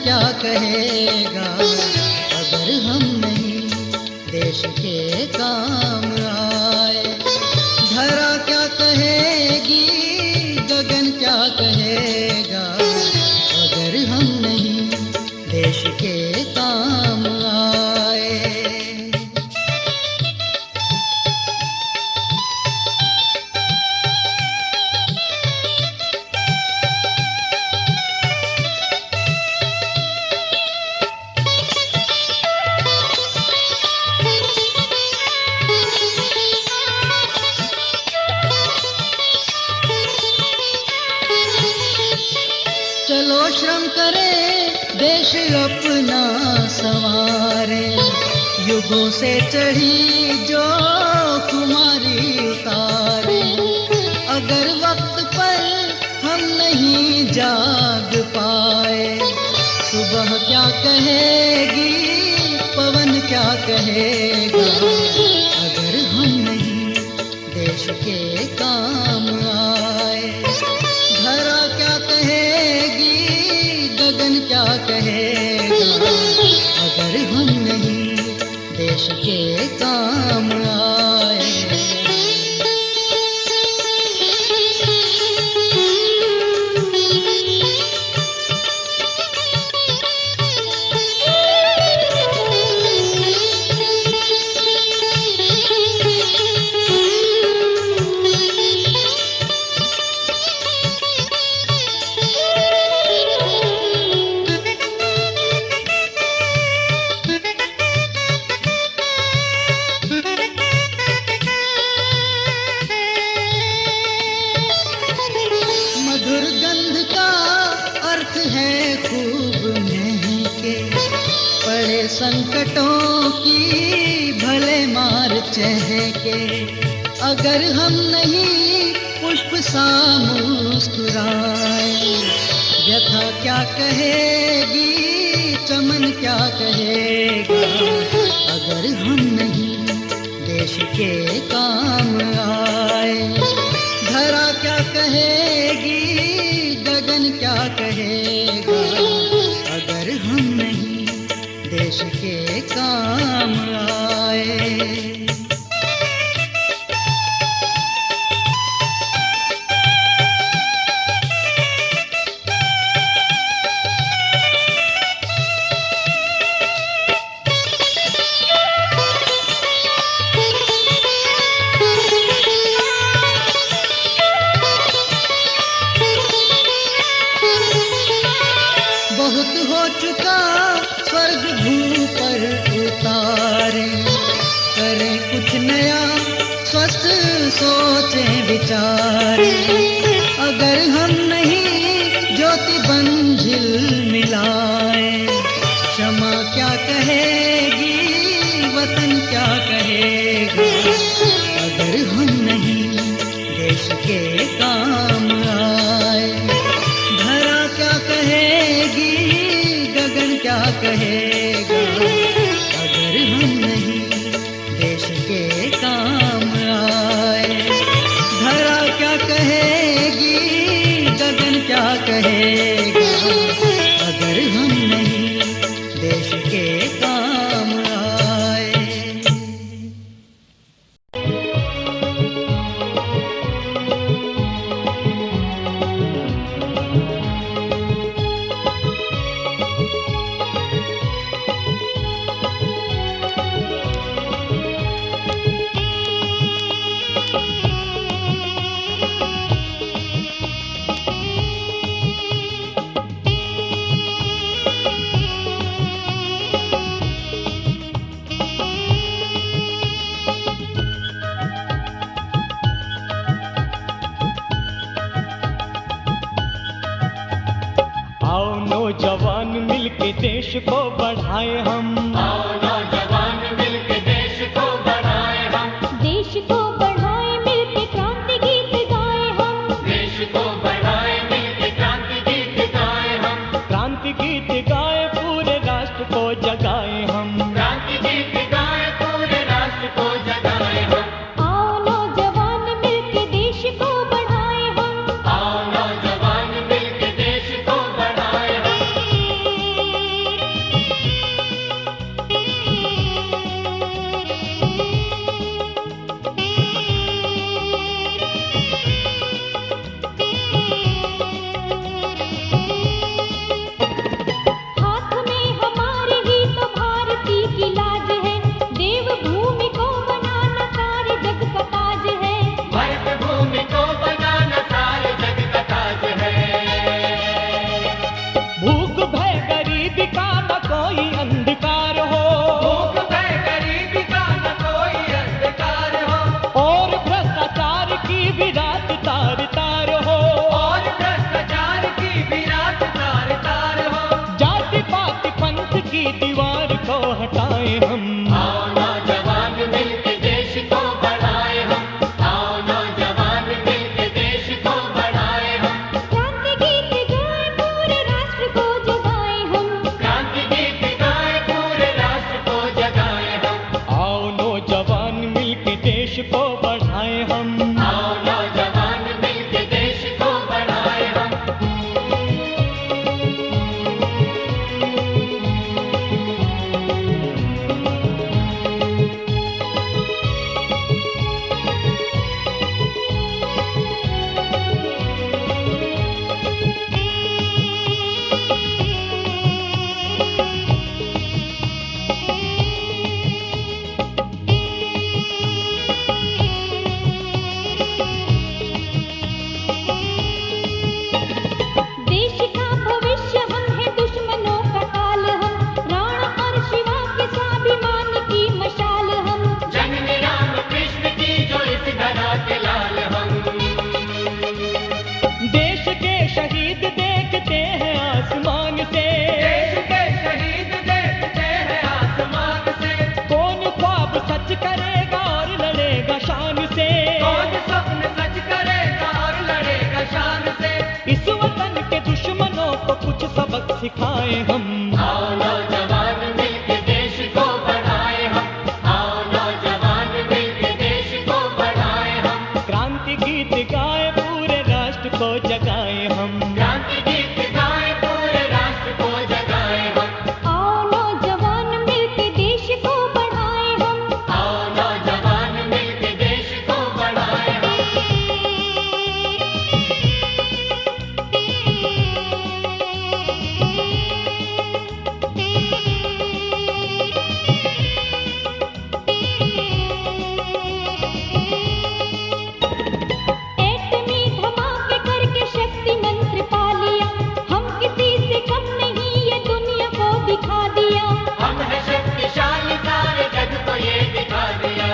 क्या कहेगा अगर हम नहीं देश के काम आए। धरा क्या कहेगी, गगन क्या कहेगा अगर हम नहीं देश के काम आए। चलो श्रम करें, देश अपना संवारे, युगों से चढ़ी जो कुमारी उतारे। अगर वक्त पर हम नहीं जाग पाए, सुबह क्या कहेगी, पवन क्या कहेगा अगर हम नहीं देश के काम आए। धरा क्या कहेगी, गगन क्या कहेगा अगर हम नहीं देश के काम आए। मधुर गंध का अर्थ है खूब महके, पड़े संकटों की भले मार चहके। अगर हम नहीं पुष्प सा मुस्कुराए, व्यथा क्या कहेगी, चमन क्या कहेगा अगर हम नहीं देश के काम आए। धरा क्या कहेगी, गगन क्या कहेगा अगर हम नहीं देश के काम आए। बहुत हो चुका स्वर्ग भू पर उतारे, करें कुछ नया स्वस्थ सोचें विचारे। अगर हम नहीं ज्योति मंजिल मिलाए, क्षमा क्या कहेगी, वतन क्या कहेगा अगर हम नहीं देश के काम आए। धरा क्या कहेगी, गगन क्या कहेगा अगर हम नहीं देश के काम आए। धरा क्या कहेगी, गगन क्या कहेगा अगर हम नहीं देश के काम आए। नौजवान मिलके देश को बढ़ाए हम। आओ नौजवान मिलके देश को बढ़ाए हम। देश को बढ़ाए मिलके क्रांति गीत गाए हम। देश को बढ़ाए मिलके क्रांति गीत गाए हम। क्रांति गीत गाए पूरे राष्ट्र को जगाए हम। क्रांति गीत गाए पूरे राष्ट्र को जगाए हम। आओ नौजवान मिलके देश को बढ़ाए हम। आओ नौजवान मिलके देश को बढ़ाए हम। अंधकार हो, भूख भय गरीबी का न कोई अंधकार हो, और भ्रष्टाचार की भी रात तार तार हो, और भ्रष्टाचार की भी रात तार तार हो। जाति पात पंथ की दीवार को हटाए हम, आओ नौजवान मिलके देश को बढ़ाए हम, आओ नौजवान मिलके देश को बढ़ाए हम। क्रांति गीत गाए पूरे राष्ट्र को जगाए हम, क्रांति गीत गाए पूरे राष्ट्र को जगाए हम, आओ नौजवान मिलके देश को बढ़ाए हम। आओ नौजवान मिलके देश को बढ़ाए हम। देश का भविष्य हम है दुश्मनों का काल हम, राणा और शिवा के स्वाभिमान की मशाल हम, जननी राम कृष्ण की जो इस धरा के लाल हम। देश के शहीद देखते हैं आसमान से, देश के शहीद देखते हैं आसमान से, कौन ख्वाब सच करेगा और लड़ेगा शान से, कौन स्वप्न सच करेगा और लड़ेगा शान से। इस वतन के दुश्मनों को कुछ सबक सिखाए हम, आओ नौजवान मिलके देश को बढ़ाए हम, आओ नौजवान मिलके देश को बढ़ाए हम। क्रांति गीत गाए पूरे राष्ट्र को जगाए हम, क्रांति गीत गाए पूरे राष्ट्र को जगाए हम, आओ नौजवान मिलके देश को बढ़ाए हम, आओ नौजवान मिलके देश को बढ़ाए हम। एटमी धमाके करके शक्ति मंत्र पा लिया, हम किसी से कम नहीं ये दुनिया को दिखा दिया, हम है शक्तिशाली सारे जग को ये दिखा दिया।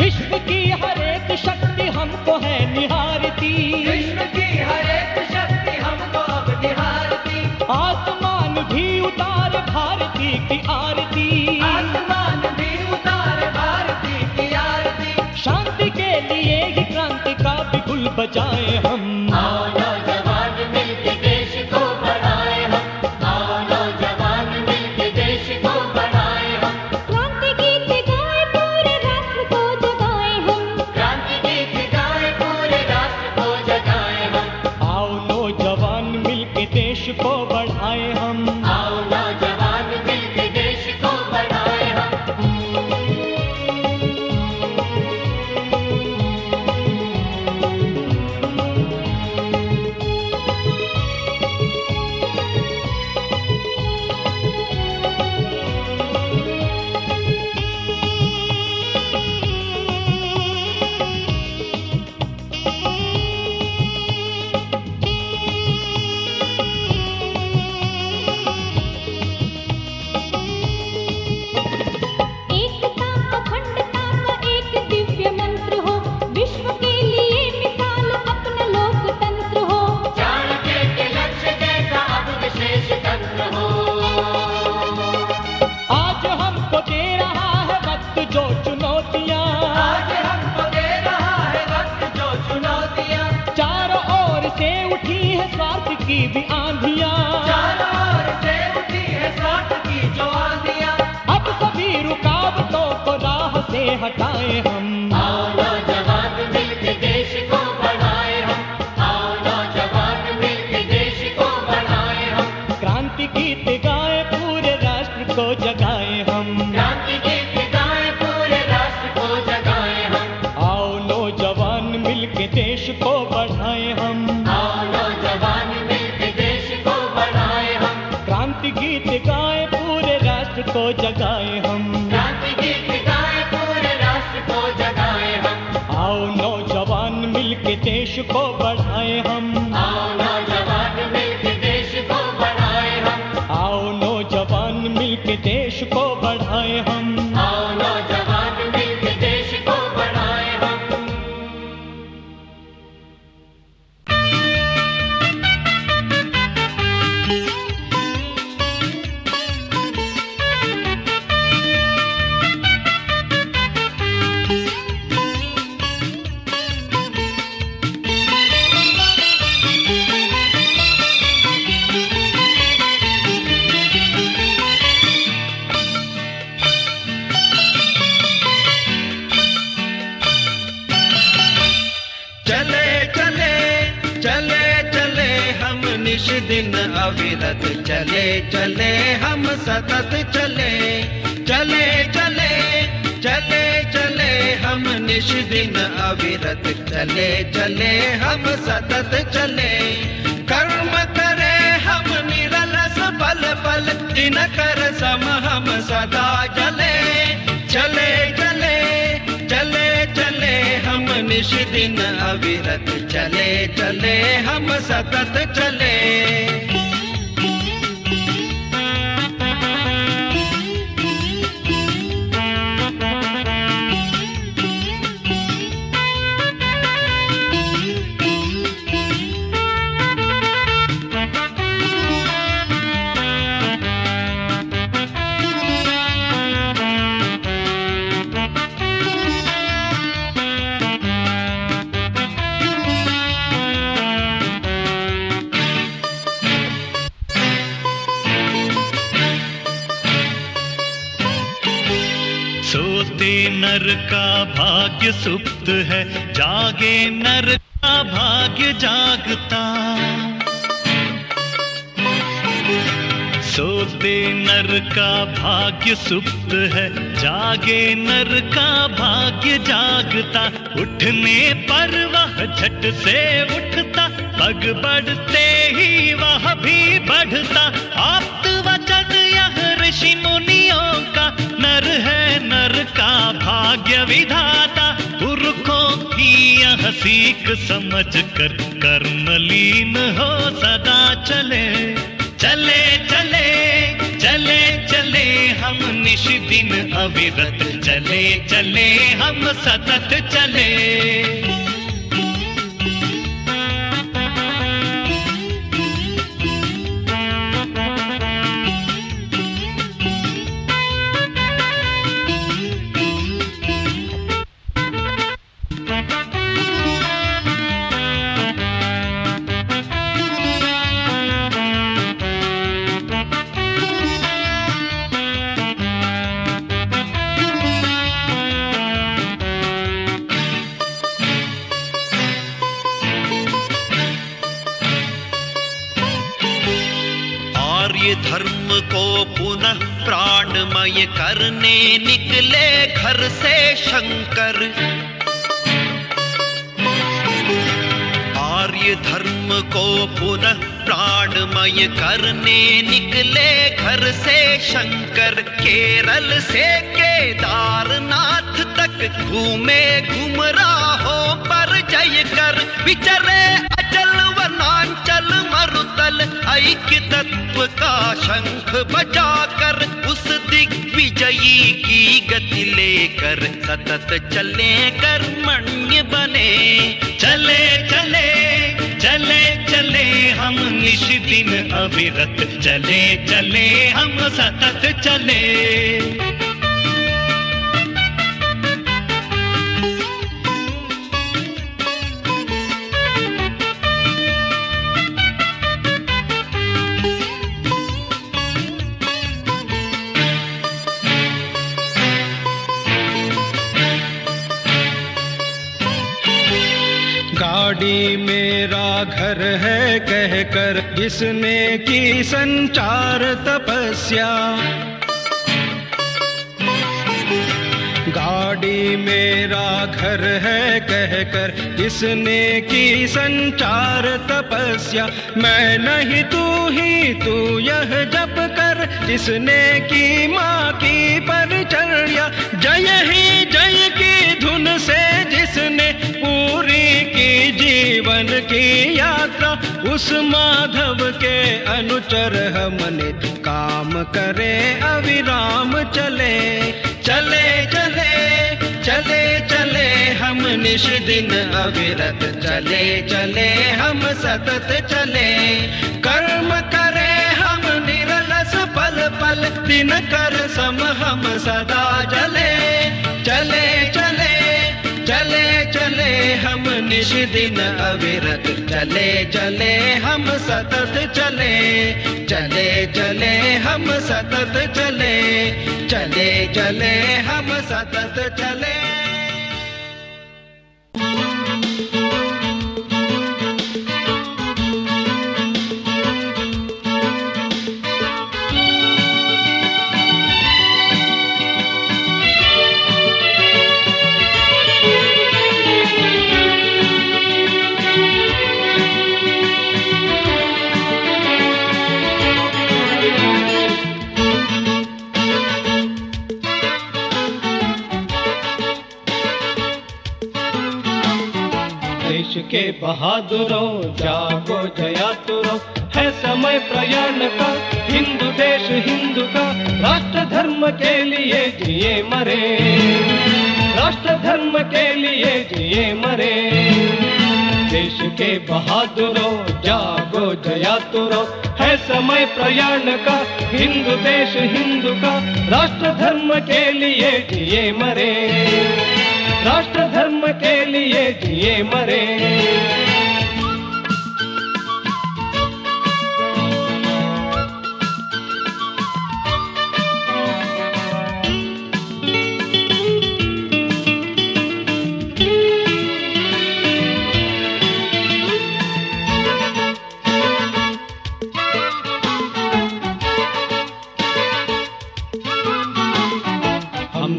विश्व की हर एक शक्ति हमको है निहारती, विश्व की हर एक शक्ति हमको अब निहारती, आसमान भी उतार भारती की आरती, आसमान भी उतार भारती की आरती। शांति के लिए ही क्रांति का बिगुल बजाए हम, आओ नौजवान मिलके देश को बढ़ाए हम, आओ नौजवान मिलके देश को बढ़ाए हम। क्रांति गीत गाए पूरे राष्ट्र को जगाए हम, क्रांति गीत गाए पूरे राष्ट्र को जगाए हम, आओ नौजवान मिलके देश को बढ़ाए हम। आओ नौजवान मिलके देश को बढ़ाए हम। एकता अखंडता का एक दिव्य मंत्र हो, विश्व के लिए मिसाल अपना लोकतंत्र हो, चाणक्य के लक्ष्य जैसा अब विशेष तंत्र हो। आज हमको दे रहा है वक्त जो चुनौतियाँ, आज हमको दे रहा है वक्त जो चुनौतियाँ, चारों ओर से उठी है स्वार्थ की भी आंधियाँ, चारों ओर से उठी है स्वार्थ की जो आंधियाँ। अब सभी रुकावटों को राह से हटाए हम, आओ नौजवान मिलके देश को बढ़ाए हम, आओ नौजवान मिलके देश को बढ़ाए हम। क्रांति गीत गाए पूरे राष्ट्र को जगाए हम, क्रांति गीत गाए पूरे राष्ट्र को जगाए हम, आओ नौजवान मिलके देश को बढ़ाए हम, आओ नौजवान मिलके देश को बढ़ाए हम। क्रांति गीत गाए पूरे राष्ट्र को जगाए हम, क्रांति गीत गाए पूरे राष्ट्र को जगाए हम, आओ नौजवान मिलके देश को बढ़ाए हम, आओ नौजवान मिलके देश को बढ़ाए हम, आओ नौजवान नौजवान मिलके देश को बढ़ाए हम। आओ नौजवान मिलके देश को बढ़ाए हम। निश दिन अविरत चले चले हम सतत चले चले चले चले चले हम निश दिन अविरत चले चले हम सतत चले कर्म करे हम निरलस पल पल दिन कर सम हम सदा चले चले चले चले चले हम निश दिन अविरत चले चले हम सतत चले। सोते नर का भाग्य सुप्त है, जागे नर का भाग्य जागता। सोते नर का भाग्य सुप्त है, जागे नर का भाग्य जागता। उठने पर वह झट से उठता, पग बढ़ते ही वह भी बढ़ता। आप्त वचन यह ऋषि मुनियों का, नर है नर का भाग्य विधाता। पुरखों की यह सीख समझ कर कर्मलीन हो सदा चले चले चले चले चले हम निश दिन अविरत चले चले हम सतत चले। धर्म को पुनः प्राणमय करने निकले घर से शंकर। आर्य धर्म को पुनः प्राणमय करने निकले घर से शंकर। केरल से केदारनाथ तक घूमे घुमराहों पर जय कर। विचरे अचल वनांचल मरुतल, ऐक्य तत्व का शंख बजाकर। उस दिग्विजयी की गति लेकर सतत चले कर्मण्य बने। चले चले चले चले हम निश दिन अविरत चले चले हम सतत चले। गाड़ी मेरा घर है कहकर जिसने की संचार तपस्या। गाड़ी मेरा घर है कहकर जिसने की संचार तपस्या। मैं नहीं तू ही तू यह जप कर जिसने की माँ की परिचर्या। जय ही जय की धुन से जिसने पूरी की जी जीवन की यात्रा, उस माधव के अनुचर हम नित काम करे अविराम चले। चले चले चले चले हम निश दिन अविरत, चले चले हम सतत चले। कर्म करे हम निरलस पल पल, दिन कर सम हम सदा जले। चले चले चले चले हम निश दिन अविरत, चले चले हम सतत चले। चले चले हम सतत चले, चले चले हम सतत चले। के बहादुरों जागो जयातुरो, है समय प्रयाण का हिंदू देश हिंदू का। राष्ट्र धर्म के लिए जिए मरे, राष्ट्र धर्म के लिए जिए मरे। देश के बहादुरों जागो जयातुरो, है समय प्रयाण का हिंदू देश हिंदू का। राष्ट्र धर्म के लिए जिए मरे, राष्ट्र धर्म के लिए जिए मरे।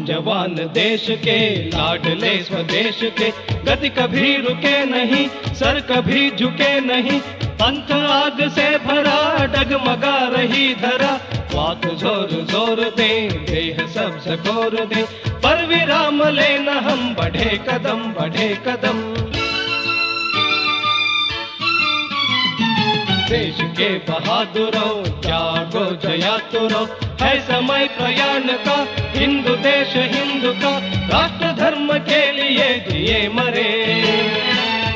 जवान देश के लाडले स्वदेश के, गति कभी रुके नहीं, सर कभी झुके नहीं। पंथ आग से भरा डगमगा रही धरा, वाक जोर जोर दे, देह सब सकोर दे। पर विराम लेना हम बढ़े कदम बढ़े कदम। देश के बहादुरों जागो जयातुरो, है समय प्रयाण का हिंदू देश हिंदू का। राष्ट्र धर्म के लिए जिए मरे,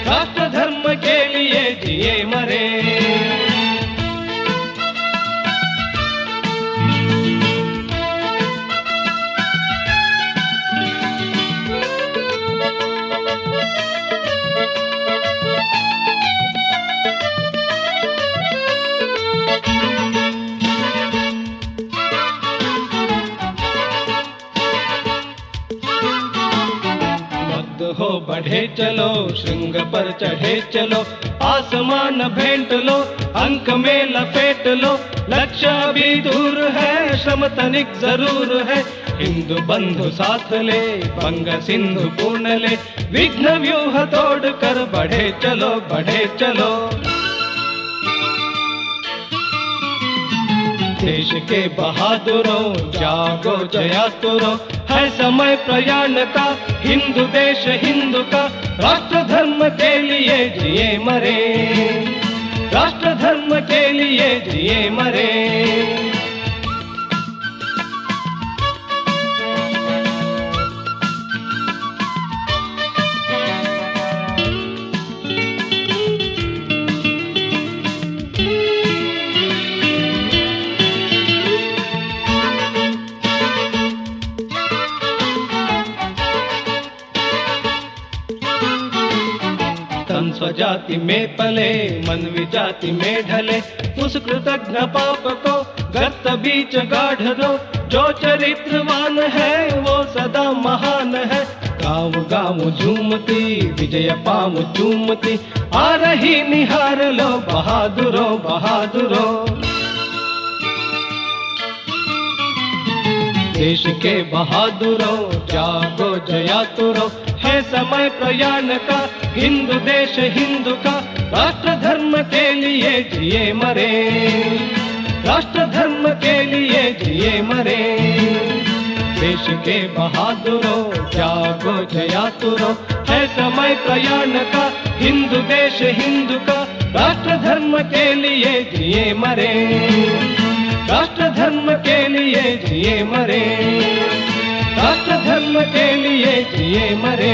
राष्ट्र धर्म के लिए जिए मरे। हो बढ़े चलो, श्रृंग पर चढ़े चलो, आसमान भेंट लो, अंक में लपेट लो। लक्ष्य अभी दूर है, श्रम तनिक जरूर है। हिंदू बंधु साथ ले, बंग सिंधु पूर्ण ले। विघ्न व्यूह तोड़ कर बढ़े चलो बढ़े चलो। देश के बहादुरों जागो जयातुरो, है समय प्रयाण का हिंदू देश हिंदू का। राष्ट्र धर्म के लिए जिए मरे, राष्ट्र धर्म के लिए जिए मरे। स्वजाति में पले, मन विजाति में ढले। उस कृतज्ञ पाप को गत बीच गाढ़ दो। जो चरित्रवान है वो सदा महान है। गाँव गाँव झूमती, विजय पाम चूमती। आ रही निहार लो बहादुरो बहादुरो। देश के बहादुरों जागो जयातुरो, है समय प्रयाण का हिंदू देश हिंदू का। राष्ट्र धर्म के लिए जिए मरे, राष्ट्र धर्म के लिए जिए मरे। देश के बहादुरों जागो जयातुरों, है समय प्रयाण का, हिंदू देश हिंदू का, राष्ट्र धर्म के लिए जिए मरे, राष्ट्र धर्म के लिए जिए मरे, राष्ट्र धर्म के लिए जिए मरे।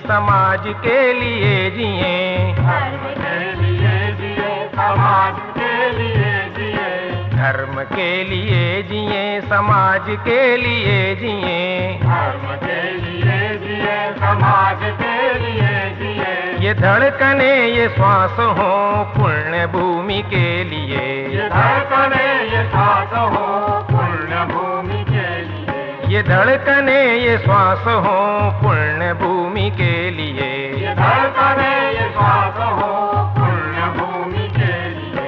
समाज के लिए जिए, धर्म के लिए जिए, समाज के लिए जिए, धर्म के लिए जिए, समाज के लिए जिए, धर्म के लिए जिए, समाज के लिए जिए। ये धड़कने ये श्वास हो पुण्य भूमि के लिए, ये धड़कने ये श्वास हो पुण्य भूमि के लिए, ये धड़कने ये श्वास हो पुण्य भूमि के लिए, ये धड़कने ये श्वास हो पुण्य भूमि के लिए,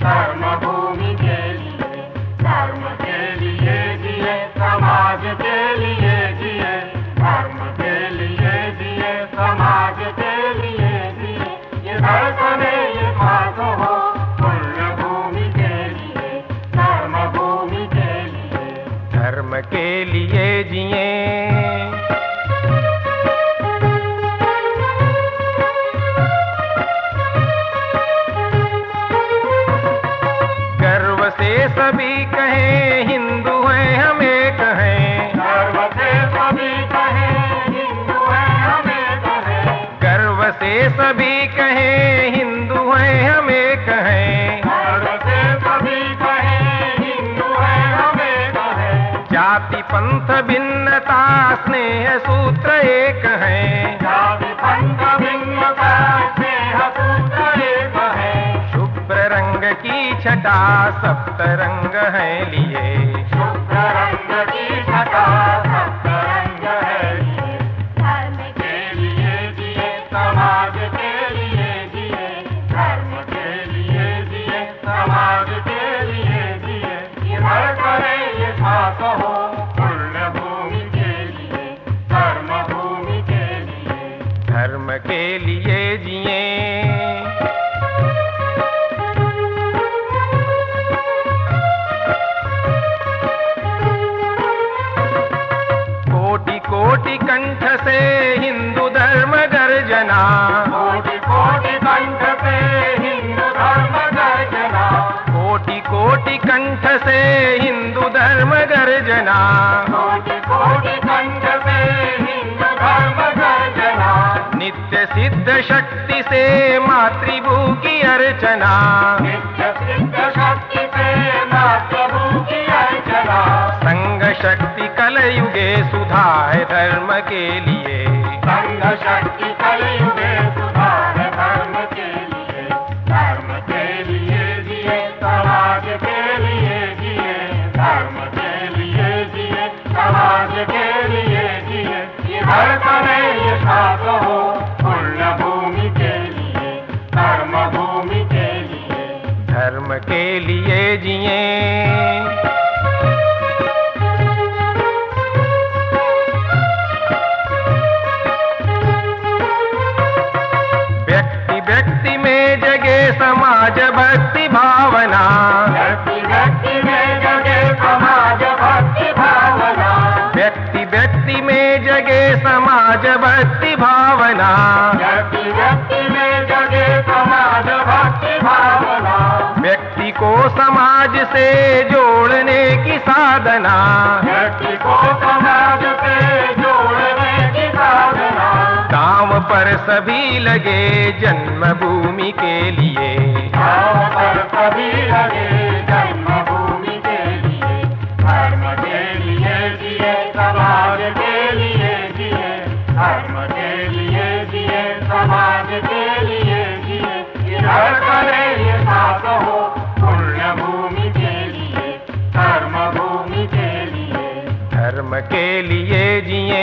धर्म भूमि के लिए, धर्म के लिए जिए, समाज के लिए जिए, धर्म के लिए जिए, समाज के लिए जिए। ये धड़कने ये श्वास हो पुण्य भूमि के लिए, धर्म भूमि के लिए, धर्म के लिए जिए। सभी कहें हिंदू हैं हम एक हैं, गर्व से सभी कहें हिंदू हैं हम एक हैं, गर्व से सभी कहें हिंदू हैं हम एक हैं, गर्व से सभी कहें हिंदू हैं हम एक हैं। जाति पंथ भिन्नता स्नेह सूत्र एक हैं, जाति पंथ भिन्नता स्नेह सूत्र एक हैं। शुभ्र रंग की छटा सप्त रंग है लिए, शुभ्र रंग की छटा सप्त रंग है लिए, धर्म के लिए जिए, समाज के लिए जिए, धर्म के लिए जिए, समाज के लिए जिए। ये धड़कने ये श्वास हो पुण्य भूमि के लिए, धर्म भूमि के लिए, धर्म के लिए जिए। कोटि कंठ से हिंदू धर्म गर्जना, कोटि कोटि कंठ से हिंदू धर्म गर्जना, कोटि कोटि कंठ से हिंदू धर्म गर्जना, कोटि कोटि कंठ से हिंदू धर्म गर्जना। नित्य सिद्ध शक्ति से मातृभू की अर्चना, नित्य सिद्ध शक्ति से मातृभू की अर्चना। संग शक्ति कलयुगे सुधा है धर्म के लिए, संग शक्ति कलयुगे सुधा है धर्म के लिए, धर्म के लिए जिए, समाज के लिए जिए, धर्म के लिए जिए, समाज के लिए जिए। ये धड़कने ये श्वास हो पुण्य भूमि के लिए, धर्म भूमि के लिए, धर्म के लिए जिए। व्यक्ति में जगे समाज भक्ति भावना, व्यक्ति व्यक्ति में जगे समाज भक्ति भावना, व्यक्ति व्यक्ति में जगे समाज भक्ति भावना, व्यक्ति व्यक्ति में जगे समाज भक्ति भावना। व्यक्ति को समाज से जोड़ने की साधना, व्यक्ति को समाज से जोड़ने की साधना। काम पर सभी लगे जन्मभूमि के लिए, काम पर सभी लगे जन्मभूमि के लिए, धर्म के लिए जिए, समाज के लिए जिए, धर्म के लिए जिए, समाज के लिए जिए। ये धड़कने ये श्वास हो पुण्य भूमि के लिए, धर्म भूमि के लिए, धर्म के लिए जिए।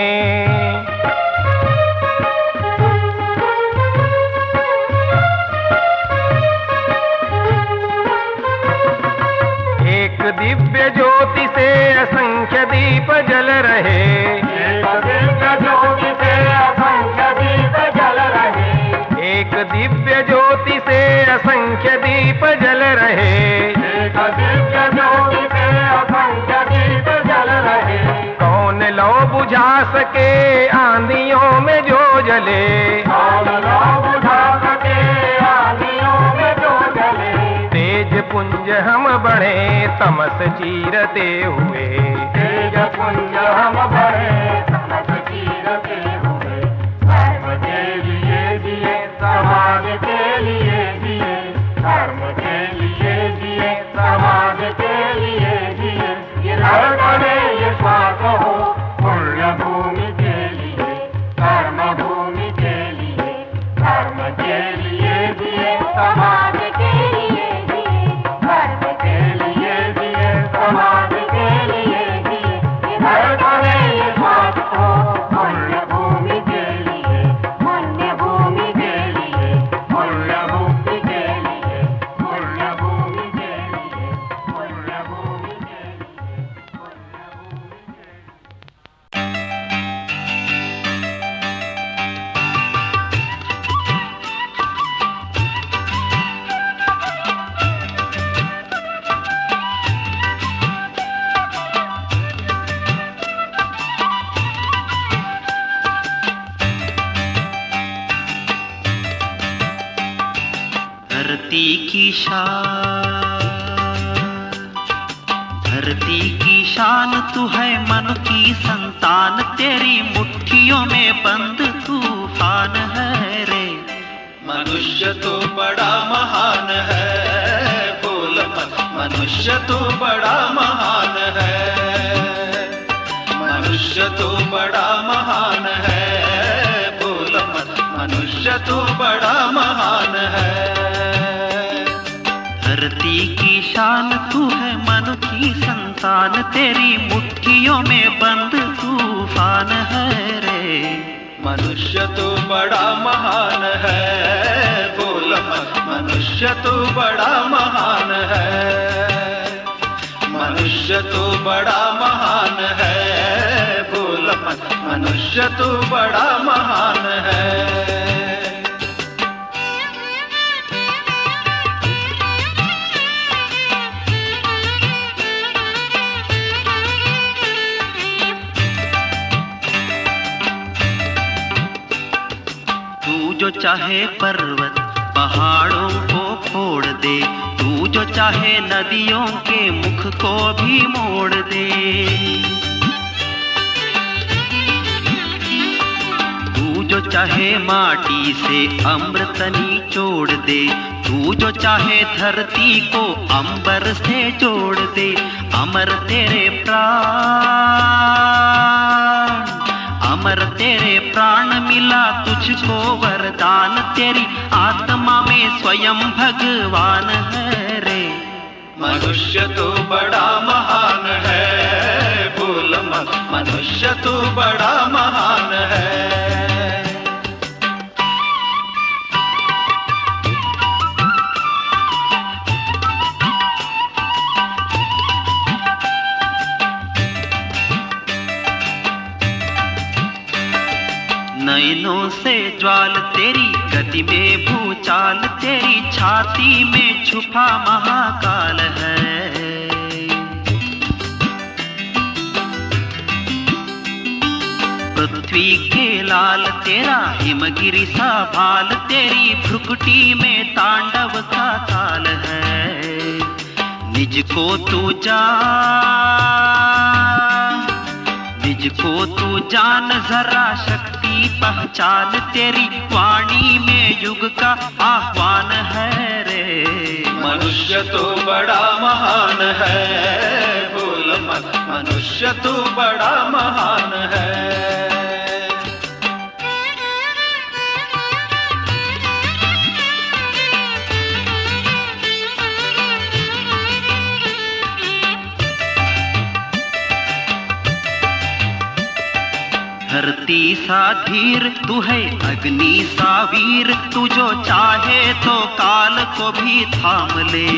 असंख्य दीप जल रहे, एक दिव्य ज्योति से असंख्य दीप जल रहे, एक दिव्य ज्योति से असंख्य दीप जल रहे, एक दिव्य ज्योति से असंख्य दीप जल रहे। कौन लौ बुझा सके आंधियों में जो जले, कौन लौ बुझा सके आंधियों में जो जले। तेज पुंज हम बढ़े तमस चीरते हुए, तेज पुंज हम बढ़े तमस चीरते हुए। धर्म के लिए जिए, समाज के लिए जिए, धर्म के लिए जिए, समाज के लिए जिए। ये धड़कने ये श्वास हो पुण्य भूमि के लिए, कर्म भूमि के लिए, धर्म के लिए जिए, समाज के लिए जिए, धर्म के लिए जिए, समाज के लिए जिए। ये धड़कने ये श्वास हो पुण्य भूमि के लिए, पुण्य भूमि के लिए, पुण्य भूमि के लिए, पुण्य भूमि के लिए, पुण्य भूमि के लिए, पुण्य भूमि के लिए। धरती की शान, धरती की शान तू है मन की संतान, तेरी मुट्ठियों में बंद तूफान है रे। मनुष्य तो बड़ा महान है, बोल मत, मनुष्य तो बड़ा महान है, मनुष्य तो बड़ा महान है, बोल मत, मनुष्य तो बड़ा महान है। धरती की शान तू है मन की संतान, तेरी मुट्ठियों में बंद तूफान है रे। मनुष्य तो बड़ा महान है, बोल मत, मनुष्य तो बड़ा महान है, मनुष्य तो बड़ा महान है, बोल मत, मनुष्य तो बड़ा महान है। तू जो चाहे पर्वत पहाड़ों को फोड़ दे, तू जो चाहे नदियों के मुख को भी मोड़ दे, तू जो चाहे माटी से अमृत निचोड़ दे, तू जो चाहे धरती को अंबर से जोड़ दे। अमर तेरे प्राण, अमर तेरे प्राण मिला तुझको वरदान, तेरी आत्मा में स्वयं भगवान है रे। मनुष्य तो बड़ा महान है, बोल मत, मनुष्य तो बड़ा महान है। नैनों से ज्वाल तेरी, गति में भूचाल तेरी, छाती में छुपा महाकाल है। पृथ्वी के लाल तेरा हिमगिरी सा भाल, तेरी भ्रुकुटी में तांडव का ताल है। निज को तू जान, निज को तू जान जरा शक्ति पहचान, तेरी वाणी में युग का आह्वान है रे। मनुष्य तो बड़ा महान है, बोल मत, मनुष्य तो बड़ा महान है। धरती सा धीर तू है, अग्नि सा वीर, तू जो चाहे तो काल को भी थाम ले।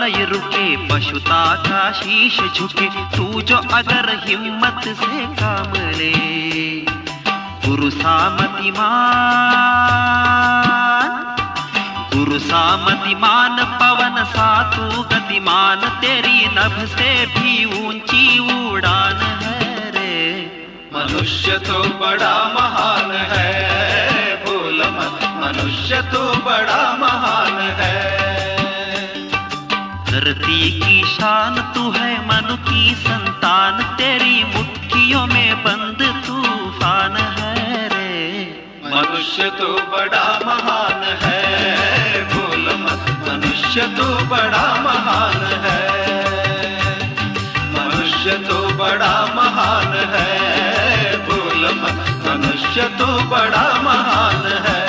नहीं रुके, पशुता का शीश झुके, तू जो अगर हिम्मत से काम ले। गुरु सामतिमान, गुरु सामतिमान, पवन सा तू गतिमान, तेरी नभ से भी ऊंची उड़ान है रे। मनुष्य तो बड़ा महान है, भूल मत, मनुष्य तो बड़ा महान है। धरती की शान तू है, मनु की संतान, तेरी मुट्ठियों में बंद तूफान है रे। मनुष्य तो बड़ा महान है, भूल मत, मनुष्य तो बड़ा महान है। मनुष्य तो बड़ा महान है, भूल मत, मनुष्य तो बड़ा महान है।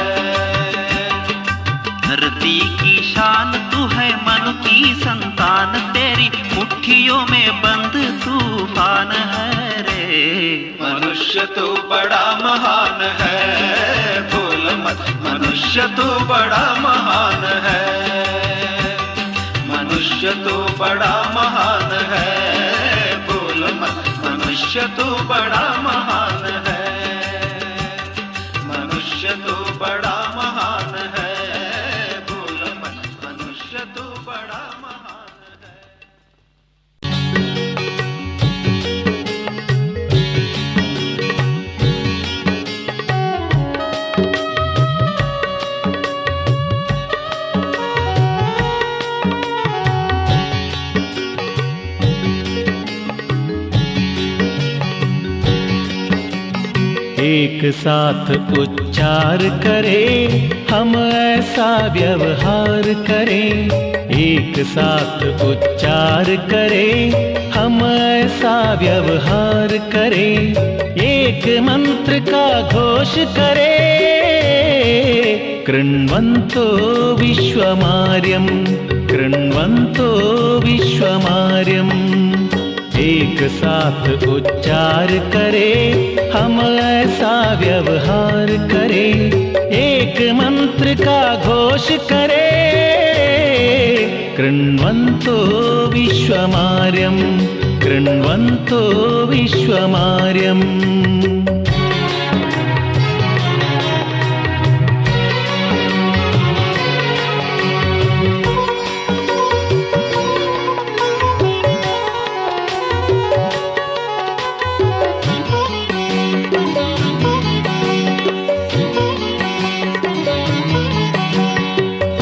धरती की शान तू है, मनु की संतान, तेरी मुट्ठियों में बंद तूफान है रे। मनुष्य तो बड़ा महान है, भूल मत, मनुष्य तो बड़ा महान है। मनुष्य तो बड़ा महान है, भूल मत, मनुष्य तो बड़ा महान है। मनुष्य तो बड़ा महान है, भूल मत, मनुष्य तो बड़ा महान है। एक साथ उच्चार करें, हम ऐसा व्यवहार करें। एक साथ उच्चार करें, हम ऐसा व्यवहार करें। एक मंत्र का घोष करें, कृण्वन्तो विश्वमार्यं, कृण्वन्तो विश्वमार्यम्। एक साथ उच्चार करें, हम ऐसा व्यवहार करें। एक मंत्र का घोष करें, कृण्वन्तो विश्वमार्यं, कृण्वन्तो विश्वमार्यम्।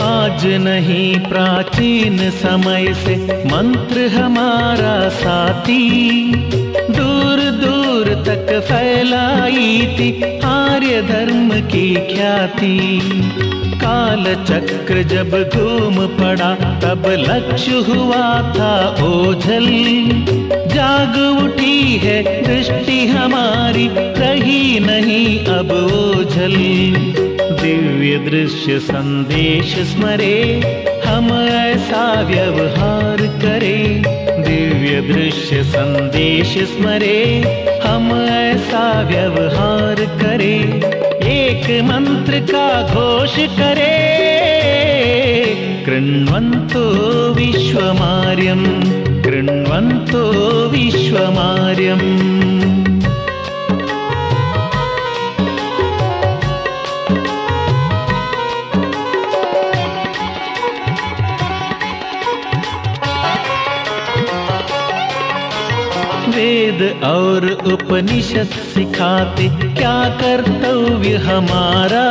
आज नहीं प्राचीन समय से मंत्र हमारा साथी, दूर दूर तक फैलाई थी आर्य धर्म की ख्याति। काल चक्र जब घूम पड़ा, तब लक्ष्य हुआ था ओझल। जाग उठी है दृष्टि हमारी, रही नहीं अब ओझल। दिव्य दृश्य संदेश स्मरे, हम ऐसा व्यवहार करें। दिव्य दृश्य संदेश स्मरे, हम ऐसा व्यवहार करें। एक मंत्र का घोष करें, कृण्वन्तो विश्वमार्यं, कृण्वन्तो विश्वमार्यम्। वेद और उपनिषद सिखाते क्या कर्तव्य हमारा।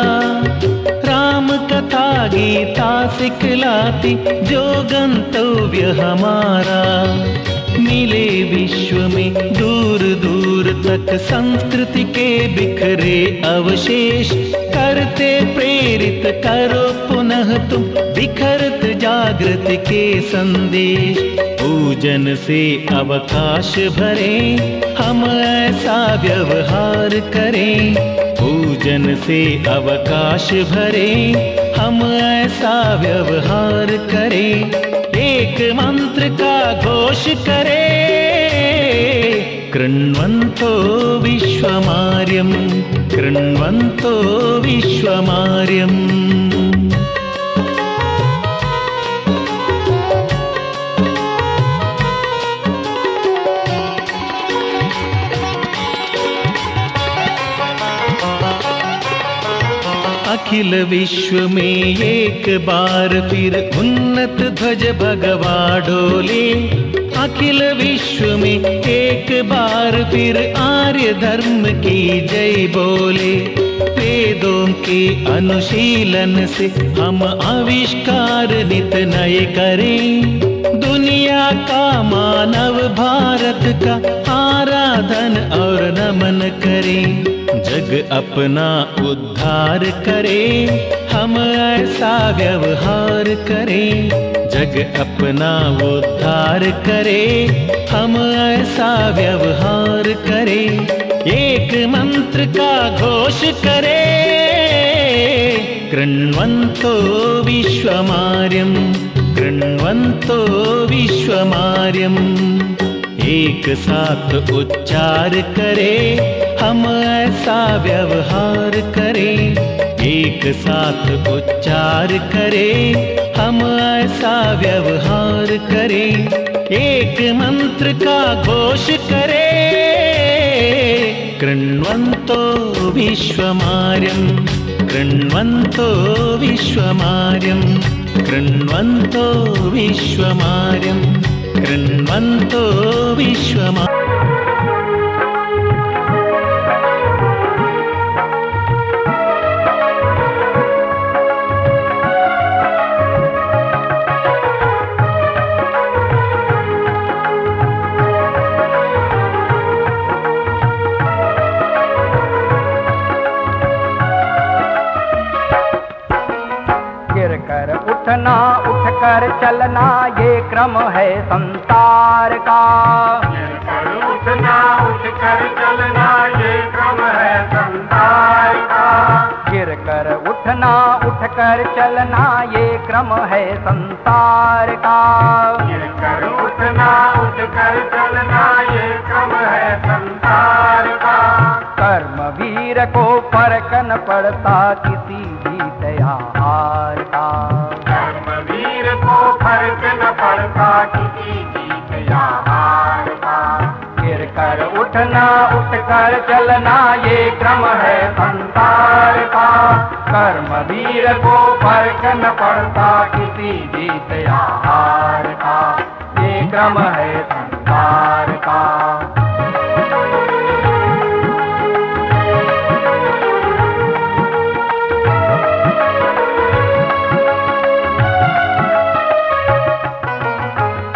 राम कथा गीता सिखलाती जो गंतव्य हमारा। मिले विश्व में दूर दूर तक संस्कृति के बिखरे अवशेष। करते प्रेरित करो पुनः तुम बिखरत जागृति के संदेश। पूजन से अवकाश भरे, हम ऐसा व्यवहार करें। पूजन से अवकाश भरे, हम ऐसा व्यवहार करें। एक मंत्र का घोष करें, कृण्वन्तो विश्वमार्यं, कृण्वन्तो विश्वमार्यम्। अखिल विश्व में एक बार फिर उन्नत ध्वज भगवा डोले। अखिल विश्व में एक बार फिर आर्य धर्म की जय बोले। वेदों के अनुशीलन से हम आविष्कार नित नए करें। दुनिया का मानव भारत का आराधन और नमन करें। जग अपना उद्धार करे, हम ऐसा व्यवहार करें। जग अपना उद्धार करे, हम ऐसा व्यवहार करें। एक मंत्र का घोष करे, कृण्वन्तो विश्वमार्यम्, कृण्वन्तो विश्वमार्यम्। एक साथ उच्चार करे, हम ऐसा व्यवहार करें। एक साथ उच्चार करे, हम ऐसा व्यवहार करें। एक मंत्र का घोष करे, कृण्वन्तो विश्वमार्यम्, कृण्वन्तो विश्वमार्यम्, कृण्वन्तो विश्वमार्यम्, कृण्वन्तो विश्वमार्यम्। उठना उठकर चलना ये क्रम है संसार का। उठना उठकर चलना ये क्रम है संसार का। गिर कर उठना उठकर चलना ये क्रम है संसार का। गिर कर उठना उठकर चलना ये क्रम है संसार का। कर्म वीर को फर्क न पड़ता किसी भी त्योहार का। वीर को फर्क न पड़ता किसी भी त्योहार का। गिर कर उठना उठकर चलना ये क्रम है संसार का। कर्म वीर को फर्क न पड़ता किसी भी त्योहार का। ये क्रम है संसार का।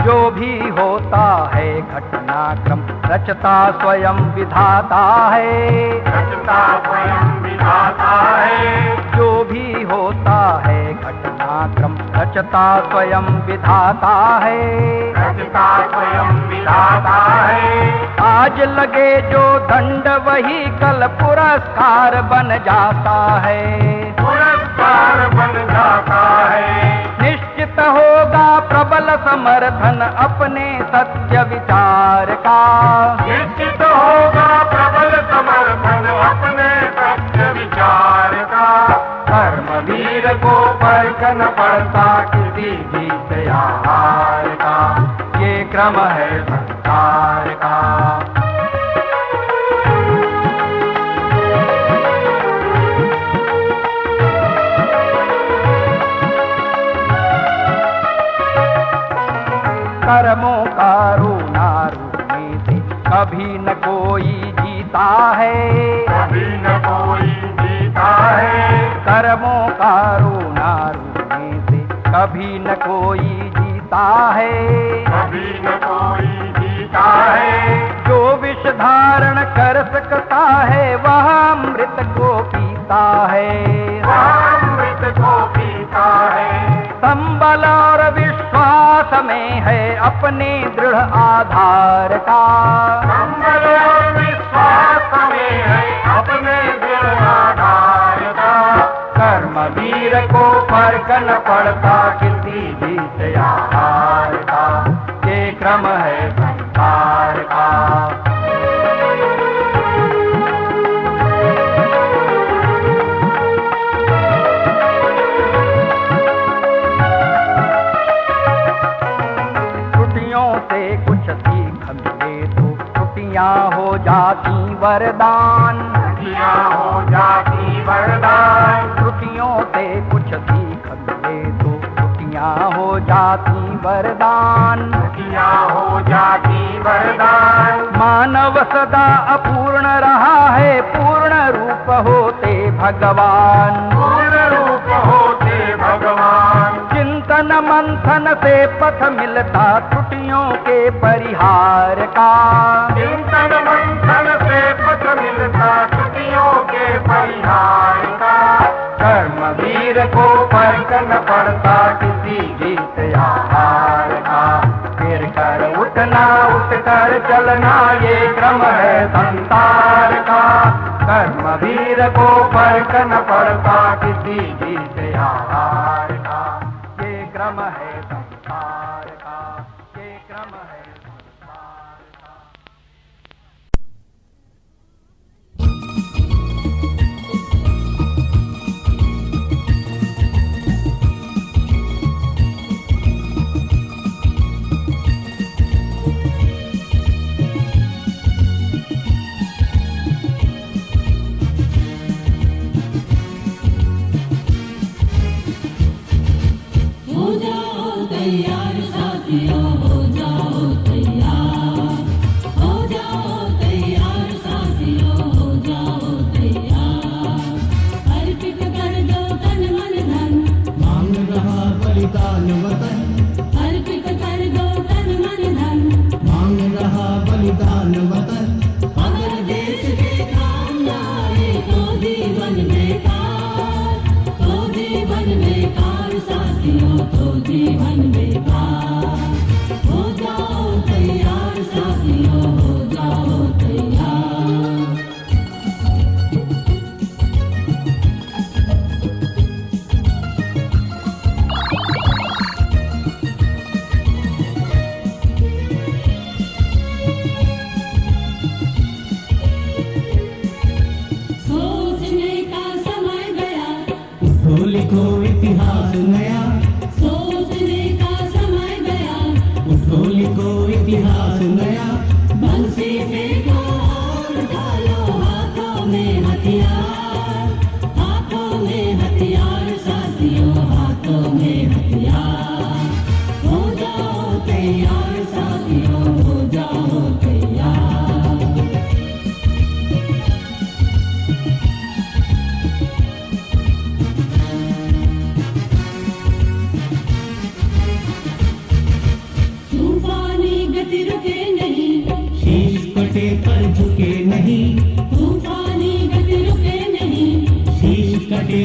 जो भी होता है घटनाक्रम रचता स्वयं विधाता है। रचता स्वयं विधाता है। जो भी होता है घटनाक्रम रचता स्वयं विधाता है। रचता स्वयं विधाता है। आज लगे जो दंड वही कल पुरस्कार बन जाता है। पुरस्कार बन जाता है। निश्चित होगा प्रबल समर्थन अपने सत्य विचार का। निश्चित होगा प्रबल समर्थन अपने सत्य विचार का। कर्म वीर को फर्क न पड़ता किसी भी त्योहार का। ये क्रम है संसार का। कर्मों का रोना रोने से कभी न कोई जीता है। कभी न कोई जीता है। कर्मों का रोना रोने से कभी न कोई जीता है। कभी न कोई जीता है। जो विष धारण कर सकता है वह अमृत को पीता है। वह अमृत को पीता है। संबल और विश्वास में है अपने दृढ़ आधार का। संबल और विश्वास में है अपने दृढ़ आधार का। कर्म वीर को फर्क न पड़ता किसी भी त्योहार का। ये क्रम है संसार का। हो जाती वरदान। हो जाती वरदान। त्रुटियों से कुछ सीख मिले तो त्रुटियां हो जाती वरदान। त्रुटियां हो जाती वरदान। मानव सदा अपूर्ण रहा है, पूर्ण रूप होते भगवान। पूर्ण रूप होते भगवान। चिंतन मंथन से पथ मिलता त्रुटियों के परिहार का। चिंतन मंथन से पथ मिलता त्रुटियों के परिहार का। कर्मवीर को परखन पड़ता किसी जीत या हार का। फिर कर उठना, उठ कर चलना, ये क्रम है संसार का। कर्मवीर को परखन पड़ता किसी जीत या हार का। ये क्रम है संसार का, ये क्रम है संसार का।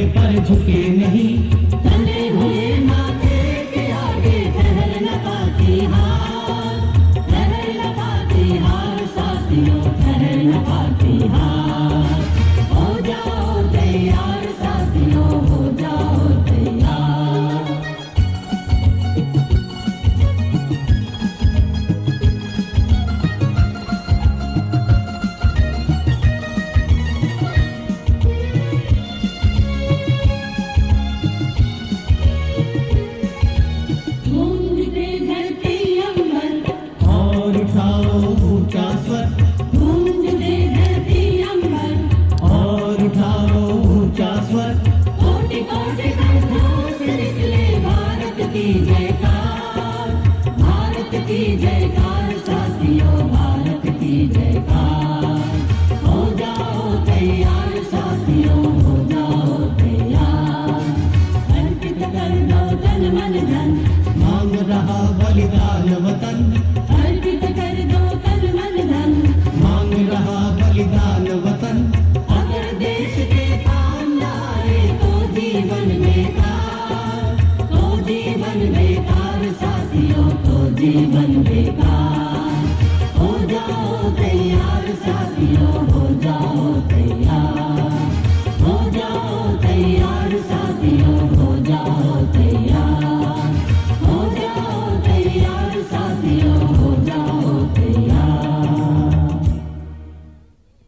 पर झुके